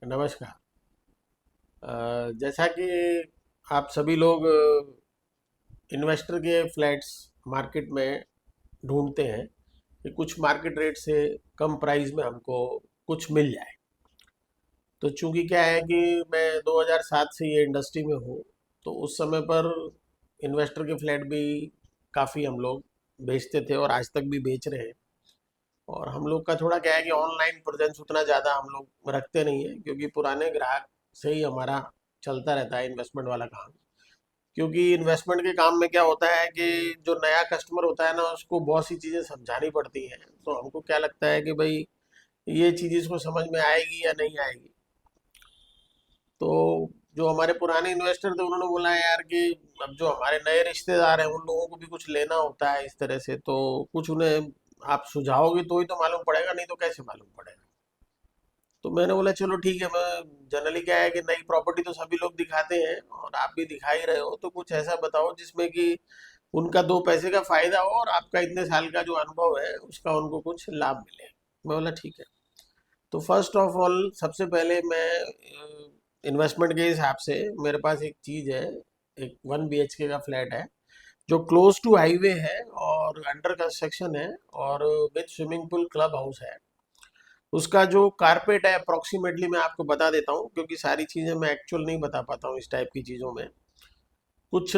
नमस्कार। जैसा कि आप सभी लोग इन्वेस्टर के फ्लैट्स मार्केट में ढूंढते हैं कि कुछ मार्केट रेट से कम प्राइस में हमको कुछ मिल जाए। तो चूंकि क्या है कि मैं 2007 से ये इंडस्ट्री में हूँ, तो उस समय पर इन्वेस्टर के फ्लैट भी काफ़ी हम लोग बेचते थे और आज तक भी बेच रहे हैं। और हम लोग का थोड़ा क्या है कि ऑनलाइन प्रेजेंस उतना ज़्यादा हम लोग रखते नहीं है, क्योंकि पुराने ग्राहक से ही हमारा चलता रहता है इन्वेस्टमेंट वाला काम। क्योंकि इन्वेस्टमेंट के काम में क्या होता है कि जो नया कस्टमर होता है ना, उसको बहुत सी चीज़ें समझानी पड़ती हैं। तो हमको क्या लगता है कि भाई ये चीज़ इसको समझ में आएगी या नहीं आएगी। तो जो हमारे पुराने इन्वेस्टर थे उन्होंने बोला यार कि अब जो हमारे नए रिश्तेदार हैं उन लोगों को भी कुछ लेना होता है इस तरह से, तो कुछ उन्हें आप सुझाओगे तो ही तो मालूम पड़ेगा, नहीं तो कैसे मालूम पड़ेगा। तो मैंने बोला चलो ठीक है। मैं जनरली क्या है कि नई प्रॉपर्टी तो सभी लोग दिखाते हैं और आप भी दिखा ही रहे हो, तो कुछ ऐसा बताओ जिसमें कि उनका दो पैसे का फायदा हो और आपका इतने साल का जो अनुभव है उसका उनको कुछ लाभ मिले। मैं बोला ठीक है। तो फर्स्ट ऑफ ऑल सबसे पहले मैं इन्वेस्टमेंट के हिसाब से मेरे पास एक चीज़ है। एक 1 BHK का फ्लैट है जो क्लोज टू हाईवे है और अंडर कंस्ट्रक्शन है और with swimming pool club house है। उसका जो कारपेट है अप्रोक्सीमेटली मैं आपको बता देता हूँ, क्योंकि सारी चीज़ें मैं एक्चुअल नहीं बता पाता हूँ इस टाइप की चीज़ों में। कुछ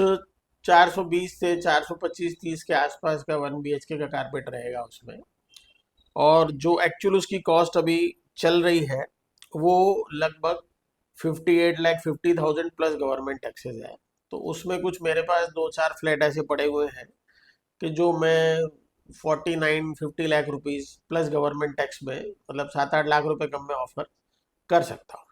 420 से 425-30 के आसपास का 1 BHK का कारपेट रहेगा उसमें। और जो एक्चुअल उसकी कॉस्ट अभी चल रही है वो लगभग 58,50,000 प्लस गवर्नमेंट टैक्सेस है। तो उसमें कुछ मेरे पास दो चार फ्लैट ऐसे पड़े हुए हैं कि जो मैं 49-50 lakh rupees plus government tax में, मतलब 7-8 लाख रुपए कम में ऑफर कर सकता हूँ।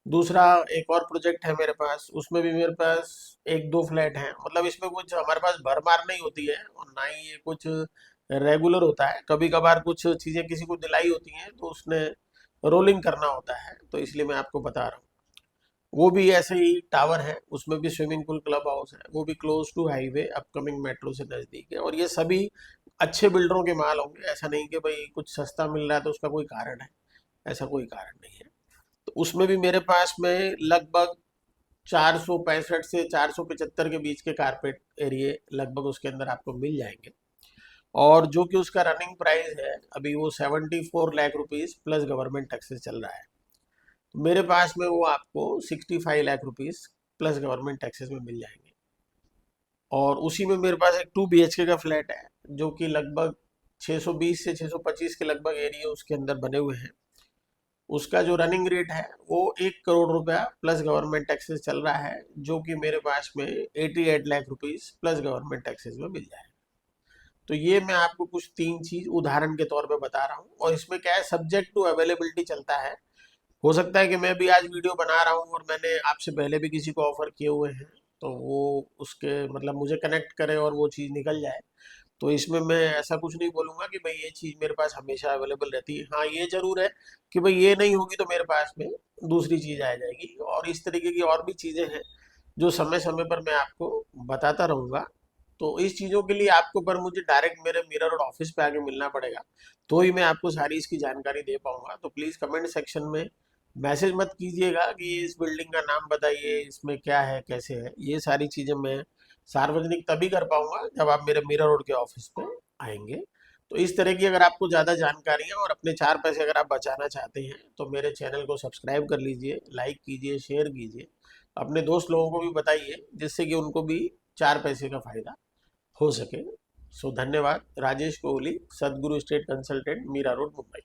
दूसरा एक और प्रोजेक्ट है मेरे पास, उसमें भी मेरे पास एक दो फ्लैट हैं। मतलब इसमें कुछ हमारे पास भरमार नहीं होती है और ना ही ये कुछ रेगुलर होता है। कभी कभार कुछ चीज़ें किसी को दिलाई होती हैं तो उसने रोलिंग करना होता है, तो इसलिए मैं आपको बता रहा हूँ। वो भी ऐसे ही टावर है, उसमें भी स्विमिंग पूल क्लब हाउस है, वो भी close to highway upcoming metro से नज़दीक है। और ये सभी अच्छे बिल्डरों के माल होंगे। ऐसा नहीं कि भाई कुछ सस्ता मिल रहा है तो उसका कोई कारण है, ऐसा कोई कारण नहीं है। तो उसमें भी मेरे पास में लगभग 465 से 475 के बीच के कारपेट एरिए लगभग उसके अंदर आपको मिल जाएंगे। और जो कि उसका रनिंग प्राइस है अभी वो 74 lakh rupees plus government taxes चल रहा है। तो मेरे पास में वो आपको 65 lakh rupees plus government taxes में मिल जाएंगे। और उसी में मेरे पास एक 2 BHK का फ्लैट है जो कि लगभग 620 से 625 के लगभग एरिया उसके अंदर बने हुए हैं। उसका जो रनिंग रेट है वो 1 करोड़ रुपया प्लस गवर्नमेंट टैक्सेस चल रहा है, जो कि मेरे पास में 88 lakh rupees plus government taxes में मिल जाएगा। तो ये मैं आपको कुछ तीन चीज उदाहरण के तौर पे बता रहा हूँ। और इसमें क्या है, सब्जेक्ट टू अवेलेबिलिटी चलता है। हो सकता है कि मैं भी आज वीडियो बना रहा हूँ और मैंने आपसे पहले भी किसी को ऑफर किए हुए हैं, तो वो उसके मतलब मुझे कनेक्ट करे और वो चीज़ निकल जाए। तो इसमें मैं ऐसा कुछ नहीं बोलूंगा कि भाई ये चीज़ मेरे पास हमेशा अवेलेबल रहती है। हाँ, ये जरूर है कि भाई ये नहीं होगी तो मेरे पास में दूसरी चीज़ आ जाएगी। और इस तरीके की और भी चीज़ें हैं जो समय समय पर मैं आपको बताता रहूंगा। तो इस चीज़ों के लिए आपको पर मुझे डायरेक्ट मेरे मिरर और ऑफिस पे आके मिलना पड़ेगा, तो ही मैं आपको सारी इसकी जानकारी दे पाऊंगा। तो प्लीज़ कमेंट सेक्शन में मैसेज मत कीजिएगा कि इस बिल्डिंग का नाम बताइए, इसमें क्या है कैसे है। ये सारी चीज़ें मैं सार्वजनिक तभी कर पाऊंगा जब आप मेरे मिरर रोड के ऑफिस पे आएंगे। तो इस तरह की अगर आपको ज़्यादा जानकारियाँ और अपने चार पैसे अगर आप बचाना चाहते हैं तो मेरे चैनल को सब्सक्राइब कर लीजिए, लाइक कीजिए, शेयर कीजिए, अपने दोस्त लोगों को भी बताइए जिससे कि उनको भी चार पैसे का फायदा हो सके। सो धन्यवाद। Rajesh Kohli, Sadguru state consultant, Meera road, Mumbai.